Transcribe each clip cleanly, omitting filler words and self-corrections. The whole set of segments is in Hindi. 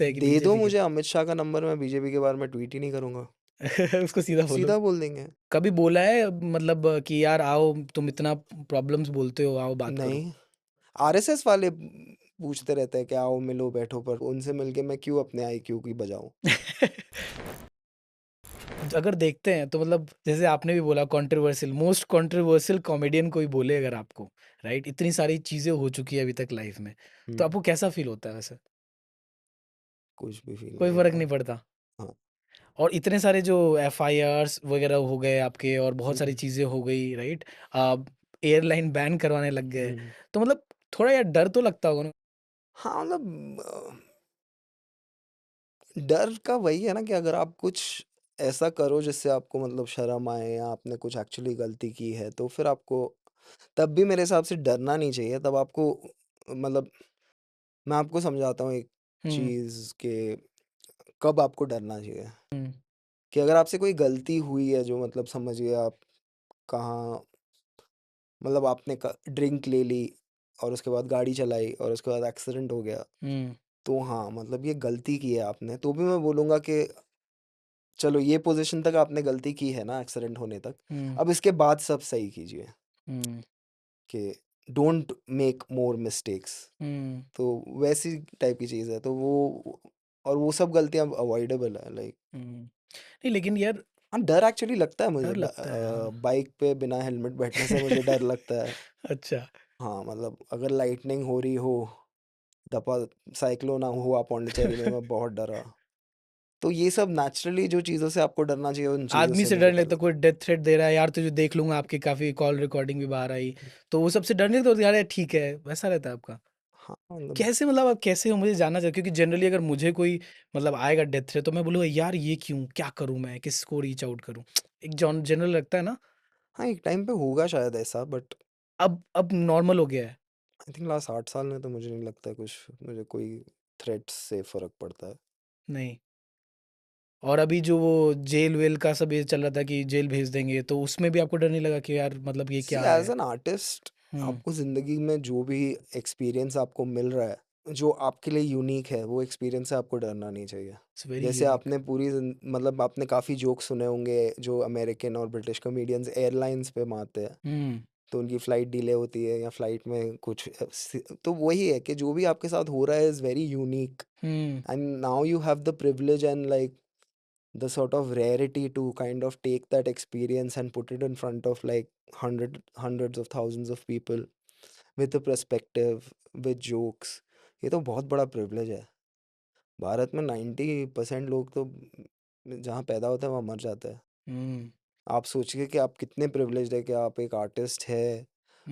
है कि दे दो बीजेपी के मुझे अमित शाह का नंबर, मैं बीजेपी के बारे में ट्वीट ही नहीं करूँगा। उसको सीधा बोलो। सीधा बोल देंगे। कभी बोला है मतलब कि यार आओ तुम इतना प्रॉब्लम्स बोलते हो, आओ बात करो? नहीं, आरएसएस वाले पूछते रहते हैं कि आओ मिलो बैठो, पर उनसे मिलके मैं क्यों अपने आईक्यू की बजाऊँ? अगर देखते हैं तो मतलब जैसे आपने भी बोला कंट्रोवर्शियल, मोस्ट कंट्रोवर्शियल कॉमेडियन कोई बोले अगर आपको, राइट? इतनी सारी चीज़ें हो चुकी है अभी तक लाइफ में, तो हुँ, आपको कैसा फ़ील होता है वैसे? कुछ भी फ़ील नहीं कोई फ़र्क होता। नहीं पड़ता? हाँ। और इतने सारे जो एफआईआर्स वगैरह हो गए आपके और बहुत सारी हुँ, चीज़ें हो गई, राइट? एयरलाइन बैन करवाने लग गए, हुँ। तो मतलब थोड़ा यार डर तो लगता होगा ना? हाँ, मतलब डर का वही है ना कि अगर आप कुछ ऐसा करो जिससे आपको मतलब शर्म आए या आपने कुछ एक्चुअली गलती की है, तो फिर आपको तब भी मेरे हिसाब से डरना नहीं चाहिए। तब आपको मतलब मैं आपको समझाता हूँ एक हुँ, चीज़ कि कब आपको डरना चाहिए। हुँ, कि अगर आपसे कोई गलती हुई है जो मतलब समझिए आप कहाँ मतलब आपने ड्रिंक ले ली और उसके बाद गाड़ी चलाई और उसके बाद एक्सीडेंट हो गया, हुँ, तो हाँ, मतलब ये गलती की है आपने, तो भी मैं बोलूँगा कि चलो ये पोज़ीशन तक आपने गलती की है ना एक्सीडेंट होने तक, हुँ, अब इसके बाद सब सही कीजिए हुँ, कि डोंट मेक मोर मिस्टेक्स। हुँ, तो वैसी टाइप की चीज़ है, तो वो और वो सब गलतियाँ अवॉइडेबल है लाइक। हुँ। नहीं लेकिन यार हाँ, डर एक्चुअली लगता है मुझे डर लगता है, हाँ। बाइक पे बिना हेलमेट बैठने से मुझे डर लगता है। अच्छा, हाँ, मतलब अगर लाइटनिंग हो रही हो, दपा साइक्लोन हुआ पौंडीचेरी में, मैं बहुत डरा। तो ये सब नेचुरली जो चीज़ों से आपको डरना चाहिए, उन चीज़ों आदमी से से मुझे डर नहीं डर लगता, लगता कोई डेथ थ्रेट दे रहा है, यार तुझे देख लूँगा, आपकी काफ़ी कॉल रिकॉर्डिंग भी बाहर आई, है। तो वो सबसे डर नहीं लगता, यार ठीक है, वैसा रहता है आपका? हाँ, मतलब कैसे मतलब आप कैसे हो मुझे जानना चाहिए क्योंकि जनरली अगर मुझे कोई मतलब आएगा डेथ थ्रेट तो मैं बोलूँगा यार ये क्यों? क्या करूँ मैं? किसको रीच आउट करूँ? एक जॉन जनरल लगता है ना? हाँ, एक टाइम पे होगा शायद ऐसा, बट अब नॉर्मल हो गया है। आई थिंक लास्ट 8 साल में तो मुझे नहीं लगता कुछ मुझे कोई थ्रेट्स से फ़र्क पड़ता है। नहीं। और अभी जो वो जेल-वेल का सब ये चल रहा था कि जेल भेज देंगे, तो उसमें भी आपको डर नहीं लगा कि यार मतलब ये सी क्या एज़ है? एन आर्टिस्ट हुँ, आपको ज़िंदगी में जो भी एक्सपीरियंस आपको मिल रहा है, जो आपके लिए यूनिक है, वो एक्सपीरियंस से आपको डरना नहीं चाहिए। इट्स वेरी जैसे यूनिक। आपने पूरी मतलब आपने काफ़ी जोक सुने होंगे जो अमेरिकन और ब्रिटिश कॉमेडियंस एयरलाइंस पे मारते हैं। हुँ, तो उनकी फ़्लाइट डिले होती है या फ़्लाइट में कुछ तो वही है कि जो भी आपके साथ हो रहा है is very unique hmm, and now you have the privilege and like the sort of rarity to kind of take that experience and put it in front of like hundreds of thousands of people with a perspective with jokes। ये तो बहुत बड़ा प्रिविलेज है। भारत में 90% लोग तो जहाँ पैदा होते हैं वहाँ मर जाते हैं। हुँ, आप सोचिए कि आप कितने प्रिविलेज्ड है कि आप एक आर्टिस्ट है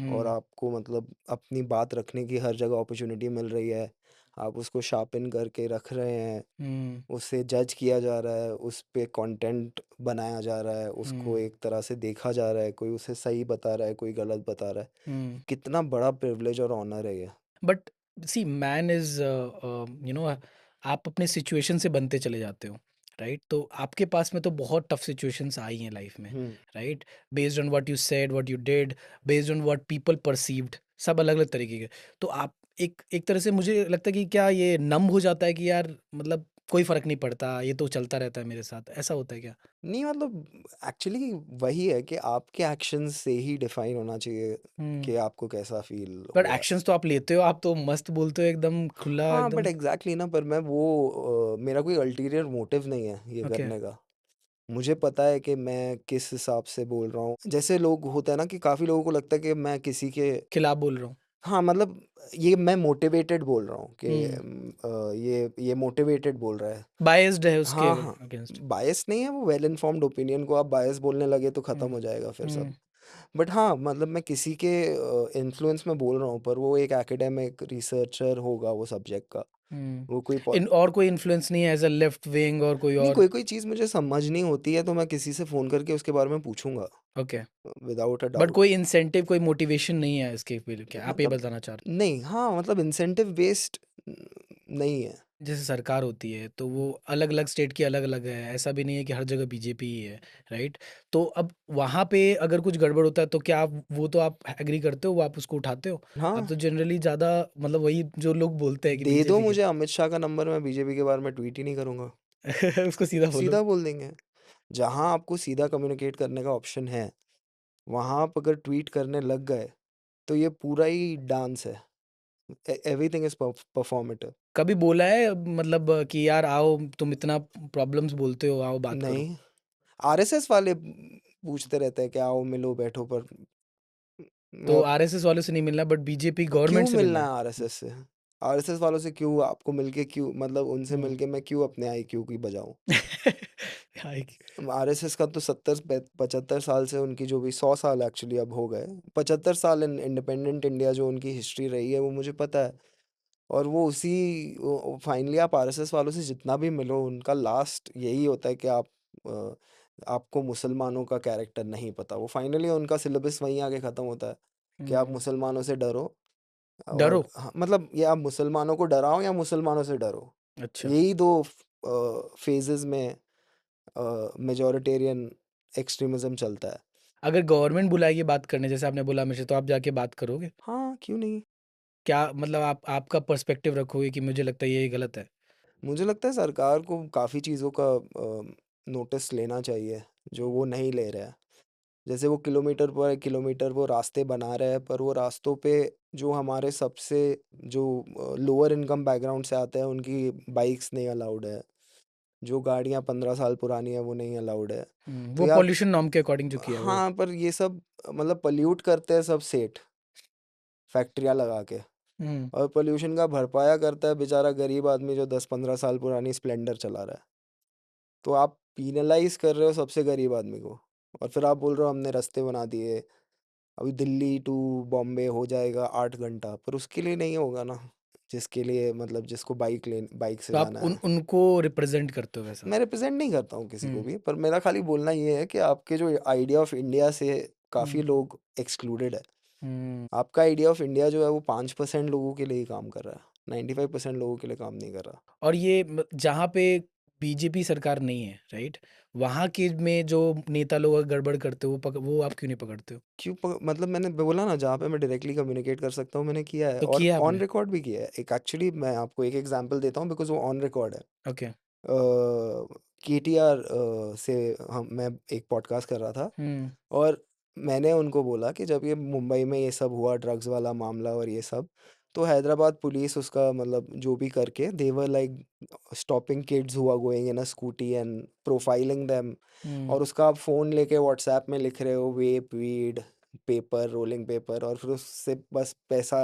और हुँ, आपको मतलब अपनी बात रखने की हर जगह अपॉर्चुनिटी मिल रही है। आप उसको शार्पन करके रख रहे हैं, हुँ, उसे जज किया जा रहा है, उस पे कंटेंट बनाया जा रहा है, उसको हुँ, एक तरह से देखा जा रहा है, कोई उसे सही बता रहा है, कोई गलत बता रहा है। हुँ। कितना बड़ा प्रिविलेज और ऑनर है ये। But see man is you know आप अपने सिचुएशन से बनते चले जाते हो, राइट? तो आपके पास में तो बहुत टफ सिचुएशंस आई हैं लाइफ में, hmm. Right? Based on what you said, what you did, based on what people perceived, सब अलग-अलग तरीके के। तो आप एक एक तरह से मुझे लगता है कि क्या ये नम हो जाता है कि यार मतलब कोई फ़र्क नहीं पड़ता, ये तो चलता रहता है मेरे साथ, ऐसा होता है क्या? नहीं मतलब एक्चुअली वही है कि आपके एक्शंस से ही डिफाइन होना चाहिए हुँ, कि आपको कैसा फ़ील बट हो रहा है। एक्शंस तो आप लेते हो, आप तो मस्त बोलते हो एकदम खुला हाँ, बट एकदम एग्ज़ैक्टली ना पर मैं वो मेरा कोई अल्टीरियर मोटिव नहीं है ये ओके, करने का। मुझे पता है कि मैं किस हिसाब से बोल रहा हूँ। जैसे लोग होता है ना कि काफ़ी लोगों को लगता है कि मैं किसी के खिलाफ बोल रहा हूँ। हाँ, मतलब ये मैं मोटिवेटेड बोल रहा हूँ कि हुँ, ये मोटिवेटेड बोल रहा है। बायस्ड है उसके हाँ, हाँ, अगेंस्ट। बायस नहीं है वो वेल इन्फॉर्म्ड ओपिनियन को आप बायस बोलने लगे तो ख़त्म हुँ, हो जाएगा फिर सब। हुँ, बट हाँ, मतलब मैं किसी के इन्फ्लुएंस में बोल रहा हूँ पर वो एक एकेडमिक रिसर्चर होगा वो सब्जेक्ट का। हुँ। वो कोई इन और कोई इन्फ्लुएंस नहीं है एज़ अ लेफ्ट विंग और कोई नहीं, और? कोई-कोई चीज़ मुझे समझ नहीं होती है तो मैं किसी से फ़ोन करके उसके बारे में पूछूँगा okay. Without a but doubt. कोई इंसेंटिव, कोई मोटिवेशन नहीं है इसके लिए क्या आप ये मतलब बताना चाह रहे नहीं, हाँ, मतलब इंसेंटिव बेस्ड नहीं है। जैसे सरकार होती है तो वो अलग-अलग स्टेट की अलग-अलग है, ऐसा भी नहीं है कि हर जगह बीजेपी ही है, राइट? तो अब वहाँ पे अगर कुछ गड़बड़ होता है तो क्या आप वो तो आप एग्री करते हो, वो आप उसको उठाते हो? आप हाँ, तो जनरली ज़्यादा मतलब वही जो लोग बोलते हैं कि दे दो बीजेपी के मुझे अमित शाह का नंबर, मैं बीजेपी के बारे में ट्वीट ही नहीं करूँगा। उसको सीधा बोलो। सीधा बोल देंगे। जहाँ आपको सीधा कम्युनिकेट करने का ऑप्शन है, वहाँ आप अगर ट्वीट करने लग गए, तो ये पूरा ही डांस है। Everything is performative. कभी बोला है मतलब कि यार आओ तुम इतना प्रॉब्लम्स बोलते हो, आओ बात करो? नहीं, आरएसएस वाले पूछते रहते हैं कि आओ मिलो बैठो, पर तो मैं आरएसएस वालों से नहीं मिलना बट बीजेपी क्यों गवर्नमेंट से मिलना मिलना है है। आरएसएस से? आरएसएस वालों से क्यों आपको मिलके, क्यों मतलब उनसे हुँ। मिलके मैं क्यों अपने आईक्यू की बजाऊँ? हाइक आरएसएस का तो 75 साल से उनकी जो भी 100 साल एक्चुअली अब हो गए, 75 साल इंडिपेंडेंट इंडिया जो उनकी हिस्ट्री रही है वो मुझे पता है। और वो उसी फाइनली आप आरएसएस वालों से जितना भी मिलो, उनका लास्ट यही होता है कि अ, आपको मुसलमानों का कैरेक्टर नहीं पता। वो फाइनली उनका सिलेबस वहीं आके ख़त्म होता है कि आप हुँ, मुसलमानों से डरो। डरो? और हाँ, मतलब ये आप मुसलमानों को डराओ या मुसलमानों से डरो। अच्छा। यही दो फेजेस में मेजॉरिटेरियन एक्सट्रीमिज्म चलता है। अगर गवर्नमेंट बुलाएगी बात करने जैसे आपने बोला मेरे से तो आप जाके बात करोगे? हाँ, क्यों नहीं? क्या मतलब आप आपका पर्सपेक्टिव रखोगे कि मुझे लगता है ये गलत है? मुझे लगता है सरकार को काफ़ी चीज़ों का नोटिस लेना चाहिए, जो वो नहीं ले रहा है। जैसे वो किलोमीटर पर किलोमीटर वो रास्ते बना रहे हैं, पर वो रास्तों पे जो हमारे सबसे जो लोअर इनकम बैकग्राउंड से आते हैं, उनकी बाइक्स नहीं अलाउड है। जो गाड़ियाँ 15 साल पुरानी हैं, वो नहीं अलाउड है। तो वो ये आप पॉल्यूशन नॉर्म के अकॉर्डिंग जो किया है वो। हाँ, पर ये सब मतलब पॉल्यूट करते हैं सब सेठ, फैक्ट्रियाँ लगा के। हुँ, और पॉल्यूशन का भरपाया करता है बेचारा गरीब आदमी जो 10-15 साल पुरानी स्प्लेंडर चला रहा है। तो आप पीनलाइज़ कर रहे हो सबसे गरीब आदमी को, और फिर आप बोल रहे हो हमने रास्ते बना दिए। अभी दिल्ली टू बॉम्बे हो जाएगा 8 घंटा, पर उसके लिए नहीं होगा ना, जिसके लिए मतलब जिसको बाइक से तो आप जाना उन है। उनको रिप्रेज़ेंट करते हो वैसा? मैं रिप्रेज़ेंट नहीं करता हूँ किसी को हुँ, भी, पर मेरा खाली बोलना ये है कि आपके जो आइडिया ऑफ इंडिया से काफ़ी हुँ, लोग एक्सक्लूडेड है। हुँ। आपका आइडिया ऑफ इंडिया जो है वो 5% लोगों के लिए ही काम कर रहा है, 95% लोगों के लिए काम नहीं कर रहा। और ये जहाँ पे बीजेपी सरकार नहीं है, राइट? वहाँ के में जो नेता लोग अगर गड़बड़ करते हो वो आप क्यों नहीं पकड़ते हो? क्यों मतलब मैंने बोला ना, जहाँ पे मैं डायरेक्टली कम्युनिकेट कर सकता हूँ मैंने किया है, तो और किया ऑन आपने? रिकॉर्ड भी किया है। एक एक्चुअली मैं आपको एक एग्जांपल देता हूँ बिकॉज़ वो ऑन रिकॉर्ड है। ओके। केटीआर से हम मैं एक पॉडकास्ट कर रहा था, हुँ, और मैंने उनको बोला कि जब ये मुंबई में ये सब हुआ ड्रग्स वाला मामला और ये सब, तो हैदराबाद पुलिस उसका मतलब जो भी करके they were like stopping kids who are going in a scooty and profiling them. Hmm. और उसका आप फ़ोन लेके व्हाट्सएप में लिख रहे हो वेप वीड पेपर रोलिंग पेपर, और फिर उससे बस पैसा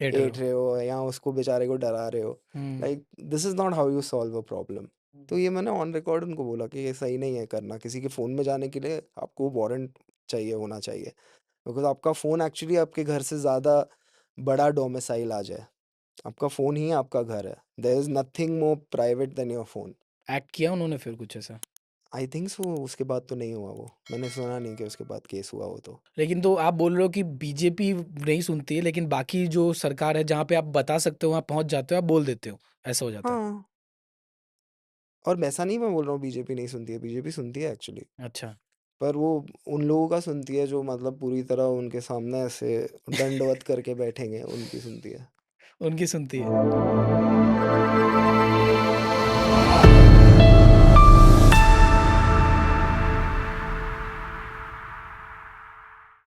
एट रहे ऐंठ हो। रहे हो या उसको बेचारे को डरा रहे हो। Hmm, like this is not how you solve a problem. तो ये मैंने ऑन रिकॉर्ड उनको बोला कि ये सही नहीं है करना। किसी के फ़ोन में जाने के लिए आपको वारंट चाहिए होना चाहिए, बिकॉज़ आपका फ़ोन एक्चुअली आपके घर से ज़्यादा बड़ा डोमिसाइल आ जाए। आपका फ़ोन ही आपका घर है। There is nothing more private than your phone. Act किया उन्होंने फिर कुछ ऐसा? आई थिंक सो, उसके बाद तो नहीं हुआ वो। मैंने सुना नहीं कि उसके बाद केस हुआ हो तो। लेकिन तो आप बोल रहे हो कि बीजेपी नहीं सुनती है, लेकिन बाकी जो सरकार है जहाँ पे आप बता सकते हो, वहाँ पहुँच जाते हो, आप बोल देते हो, ऐसा हो जाता है। हाँ, और वैसा नहीं मैं बोल रहा हूँ बीजेपी नहीं सुनती है, बीजेपी सुनती है एक्चुअली। अच्छा, पर वो उन लोगों का सुनती है जो मतलब पूरी तरह उनके सामने ऐसे दंडवत करके बैठेंगे, उनकी सुनती है। उनकी सुनती है।